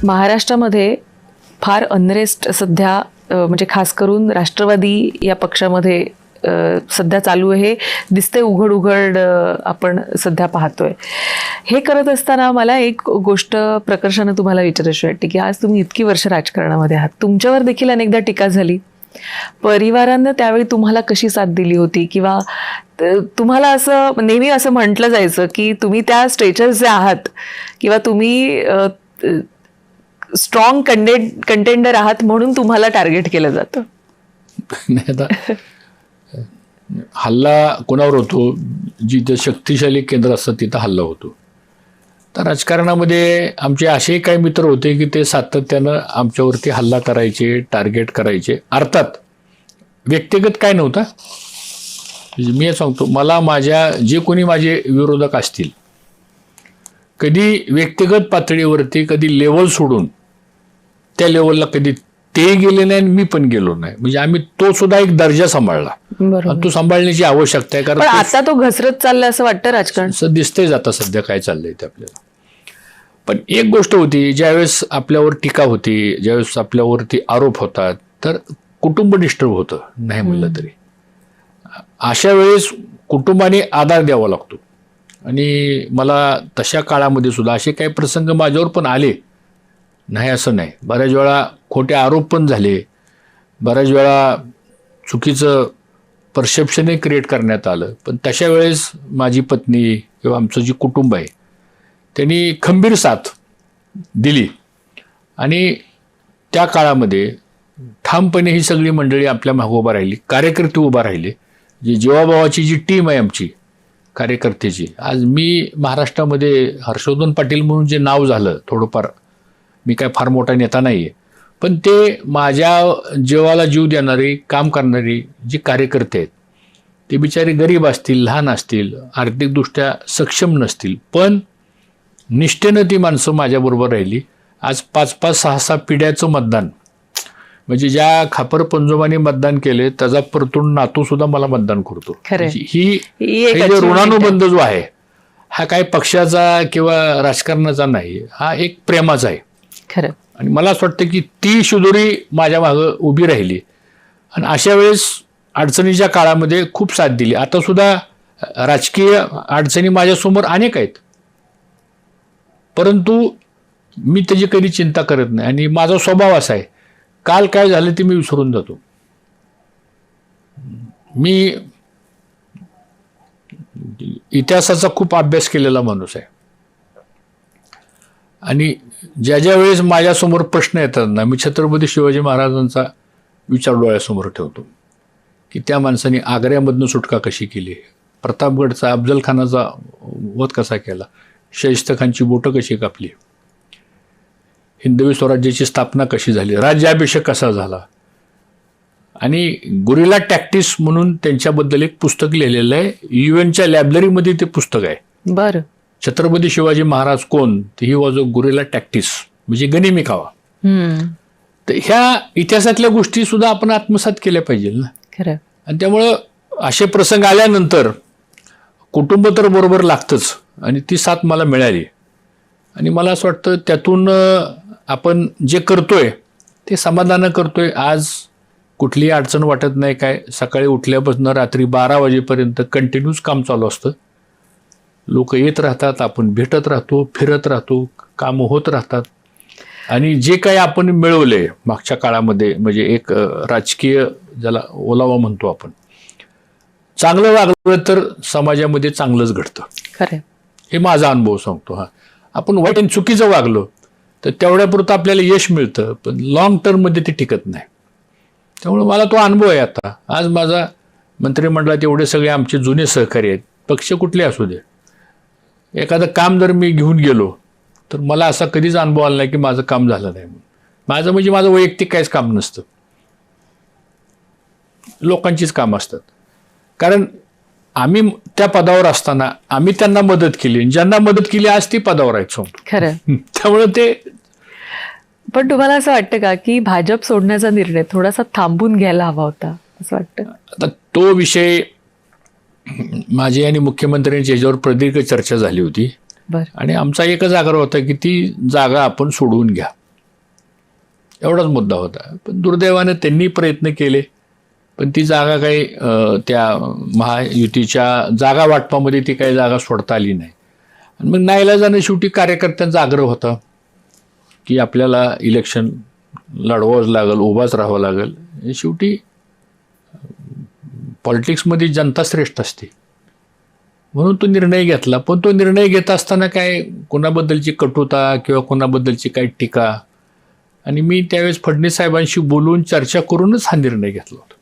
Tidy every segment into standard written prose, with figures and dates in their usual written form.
महाराष्ट्रामध्ये फार अनरेस्ट सध्या म्हणजे खास करून राष्ट्रवादी या पक्षामध्ये सध्या चालू आहे, दिसते उघड उघड आपण सध्या पाहतोय. हे करत असताना मला एक गोष्ट प्रकर्षाने तुम्हाला विचारायची वाटते की आज तुम्ही इतकी वर्ष राजकारणामध्ये आहात, तुमच्यावर देखील अनेकदा टीका झाली. परिवारानं त्यावेळी तुम्हाला कशी साथ दिली होती, किंवा तुम्हाला असं नेहमी असं म्हटलं जायचं की तुम्ही त्या स्ट्रेचरचे आहात किंवा तुम्ही स्ट्रॉंग कंटेंडर आहात म्हणून तुम्हाला टार्गेट केलं जातं. हल्ला कोणावर होतो, जिथे शक्तिशाली केंद्र असतं तिथं हल्ला होतो. तर राजकारणामध्ये आमचे असे काही मित्र होते की ते सातत्यानं आमच्यावरती हल्ला करायचे, टार्गेट करायचे. अर्थात व्यक्तिगत काय नव्हता. मी हे सांगतो, मला जे कोणी माझे विरोधक असतील, कधी व्यक्तिगत पातळीवरती कधी लेवल सोडून त्या लेवलला कधी ते गेले नाही आणि मी पण गेलो नाही. म्हणजे आम्ही तो सुद्धा एक दर्जा सांभाळला. तो सांभाळण्याची आवश्यकता आहे. कारण आता तो घसरत चाललाय असं वाटतं राजकारण. दिसतंय आता सध्या काय चाललंय ते आपल्याला. पण एक गोष्ट होती, ज्यावेळेस आपल्यावर टीका होती, ज्यावेळेस आपल्यावरती आरोप होतात, तर कुटुंब डिस्टर्ब होतं नाही म्हणलं तरी. अशा वेळेस कुटुंबाने आधार द्यावा लागतो. आणि मला तशा काळामध्ये सुद्धा असे काही प्रसंग माझ्यावर पण आले नाही असं नाही. बऱ्याच वेळा खोटे आरोप पण झाले, बऱ्याच वेळा चुकीचं परसेप्शनही क्रिएट करण्यात आलं. पण तशा वेळेस माझी पत्नी किंवा आमचं जे कुटुंब आहे त्यांनी खंबीर साथ दिली. आणि त्या काळामध्ये ठामपणे ही सगळी मंडळी आपल्या मागे उभा राहिली, कार्यकर्ते उभा राहिले. जी जीवाभावाची जी टीम आहे आमची कार्यकर्त्याची, आज मी महाराष्ट्रामध्ये हर्षवर्धन पाटील म्हणून जे नाव झालं, थोडंफार मी काय फार मोठा नेता नाही आहे, पण ते माझ्या जीवाला जीव देणारी, काम करणारी जी कार्यकर्ते आहेत, ते बिचारे गरीब असतील, लहान असतील, आर्थिकदृष्ट्या सक्षम नसतील, पण निष्ठेनं ती माणसं माझ्याबरोबर राहिली. आज 5-5, 6-6 पिढ्याचं मतदान, म्हणजे ज्या खापर पंजोबाने मतदान केले त्याचा परतून नातू सुद्धा मला मतदान करतो. ही जो ऋणानुबंध जो आहे हा काय पक्षाचा किंवा राजकारणाचा नाही, हा एक प्रेमाचा आहे. खरं. आणि मला असं वाटतं की ती शिदोरी माझ्या मागं उभी राहिली आणि अशा वेळेस अडचणीच्या काळामध्ये खूप साथ दिली. आता सुद्धा राजकीय अडचणी माझ्यासमोर अनेक आहेत, परंतु मी त्याची कधी चिंता करत नाही. आणि माझा स्वभाव असा आहे, काल काय झालं ते मी विसरून जातो. मी इतिहासाचा खूप अभ्यास केलेला माणूस आहे. आणि ज्या वेळेस माझ्यासमोर प्रश्न येतात ना, मी छत्रपती शिवाजी महाराजांचा विचार डोळ्यासमोर ठेवतो की त्या माणसाने आग्र्यामधनं सुटका कशी केली, प्रतापगडचा अफजल खानाचा वध कसा केला, शाहिस्ता खानची बोटं कशी कापली, हिंदवी स्वराज्याची स्थापना कशी झाली, राज्याभिषेक कसा झाला. आणि गुरिल्ला टॅक्टिक्स म्हणून त्यांच्याबद्दल एक पुस्तक लिहिलेलं आहे. UN लायब्ररीमध्ये ते पुस्तक आहे. बरं. छत्रपती शिवाजी महाराज कोण, he was a guerrilla tactics, म्हणजे गनिमी कावा. तर ह्या इतिहासातल्या गोष्टी सुद्धा आपण आत्मसात केल्या पाहिजे ना. खरं. आणि त्यामुळं असे प्रसंग आल्यानंतर कुटुंब तर बरोबर लागतंच, आणि ती साथ मला मिळाली. आणि मला असं वाटतं त्यातून आपण जे करतोय ते समाधानं करतोय. आज कुठलीही अडचण वाटत नाही. काय सकाळी उठल्यापासून रात्री 12 वाजेपर्यंत कंटिन्यूस काम चालू असतं. लोक येत राहतात, आपण भेटत राहतो, फिरत राहतो, कामं होत राहतात. आणि जे काही आपण मिळवले मागच्या काळामध्ये, म्हणजे एक राजकीय ज्याला ओलावा म्हणतो आपण, चांगलं वागलं तर समाजामध्ये चांगलंच घडतं. खरं. हे माझा अनुभव सांगतो. हा, आपण वाईट आणि चुकीचं वागलो तर तेवढ्यापुरतं आपल्याला यश मिळतं, पण लॉंग टर्ममध्ये ते टिकत नाही. त्यामुळे मला तो अनुभव आहे. आता आज माझा मंत्रिमंडळात एवढे सगळे आमचे जुने सहकारी आहेत, पक्ष कुठले असू दे. एखादं काम जर मी घेऊन गेलो तर मला असा कधीच अनुभव आला नाही की माझं काम झालं नाही म्हणून. माझं म्हणजे माझं वैयक्तिक काहीच काम नसतं, लोकांचीच कामं असतात. कारण आम्ही त्या पदावर असताना आम्ही त्यांना मदत केली, ज्यांना मदत केली आज ती पदावर आहेत सांगतो. खरं. त्यामुळे ते. पण तुम्हाला असं वाटतं का की भाजप सोडण्याचा निर्णय थोडासा थांबून घ्यायला हवा होता असं वाटतं? आता तो विषय माझी आणि मुख्यमंत्र्यांची याच्यावर प्रदीर्घ चर्चा झाली होती. बरं. आणि आमचा एकच आग्रह होता की ती जागा आपण सोडवून घ्या. एवढाच मुद्दा होता. पण दुर्दैवाने त्यांनी प्रयत्न केले, पण ती जागा काही त्या महायुतीच्या जागा वाटपामध्ये ती काही जागा सोडता आली नाही. आणि मग नाईलाजाने शेवटी कार्यकर्त्यांचा आग्रह होता की आपल्याला इलेक्शन लढवावंच लागेल, उभाच राहावं लागेल. शेवटी पॉलिटिक्समध्ये जनता श्रेष्ठ असते म्हणून तो निर्णय घेतला. पण तो निर्णय घेत असताना काय कोणाबद्दलची कटुता किंवा कोणाबद्दलची काही टीका, आणि मी त्यावेळेस फडणवीस साहेबांशी बोलून चर्चा करूनच हा निर्णय घेतला होता.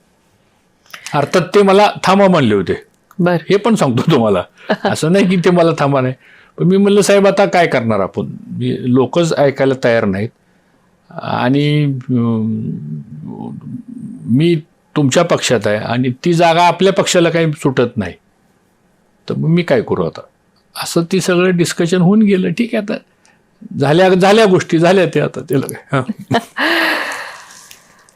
अर्थात ते मला थांबा म्हणले होते, बर, हे पण सांगतो तुम्हाला. असं नाही की ते मला थांबा नाही, पण मी म्हणलं साहेब आता काय करणार आपण, लोकच ऐकायला तयार नाहीत आणि मी तुमच्या पक्षात आहे आणि ती जागा आपल्या पक्षाला काही सुटत नाही, तर मग मी काय करू आता. असं ती सगळं डिस्कशन होऊन गेलं. ठीक आहे, आता झाल्या गोष्टी झाल्या ते, आता त्याला काय.